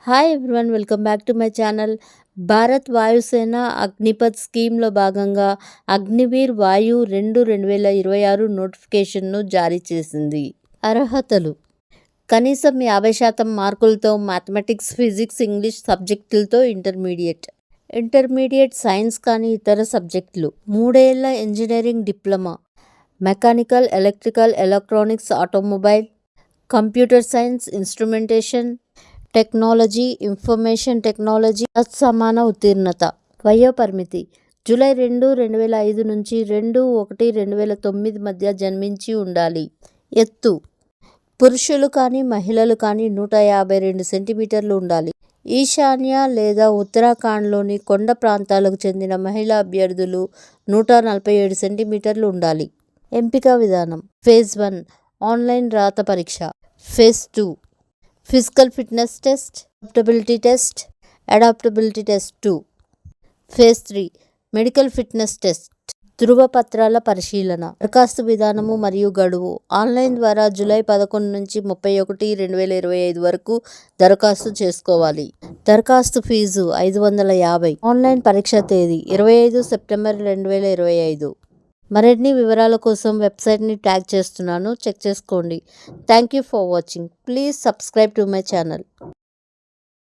Hi everyone, welcome back to my channel. Bharat వాయుసేన అగ్నిపథ్ స్కీమ్లో భాగంగా అగ్నివీర్ వాయు 2026 నోటిఫికేషన్ను జారీ చేసింది. అర్హతలు: కనీసం 50% మార్కులతో మ్యాథమెటిక్స్, ఫిజిక్స్, ఇంగ్లీష్ సబ్జెక్టులతో ఇంటర్మీడియట్ సైన్స్ కానీ ఇతర సబ్జెక్టులు, 3 ఏళ్ల engineering diploma, mechanical, electrical, electronics, automobile, computer science, instrumentation technology, information technology తత్సమాన ఉత్తీర్ణత. వయోపరిమితి: జూలై 2, 2005 నుంచి 2/1/2009 మధ్య జన్మించి ఉండాలి. ఎత్తు: పురుషులు కానీ మహిళలు కానీ 152 సెంటీమీటర్లు ఉండాలి. ఈశాన్య లేదా ఉత్తరాఖండ్లోని కొండ ప్రాంతాలకు చెందిన మహిళా అభ్యర్థులు 147 సెంటీమీటర్లు ఉండాలి. ఎంపిక విధానం: ఫేజ్ 1 ఆన్లైన్ రాత పరీక్ష, phase 2 physical fitness test, adaptability test 2, phase 3 medical fitness test. ధృవపత్రాల పరిశీలన. దరఖాస్తు విధానము మరియు గడువు: ఆన్లైన్ ద్వారా జూలై 11 నుంచి 31, 2025 వరకు దరఖాస్తు చేసుకోవాలి. దరఖాస్తు ఫీజు 550. ఆన్లైన్ పరీక్ష తేదీ 25 సెప్టెంబర్ 2025. మరిన్ని వివరాల కోసం వెబ్సైట్ని ట్యాగ్ చేస్తున్నాను, చెక్ చేసుకోండి. Thank you for watching. Please subscribe to my channel.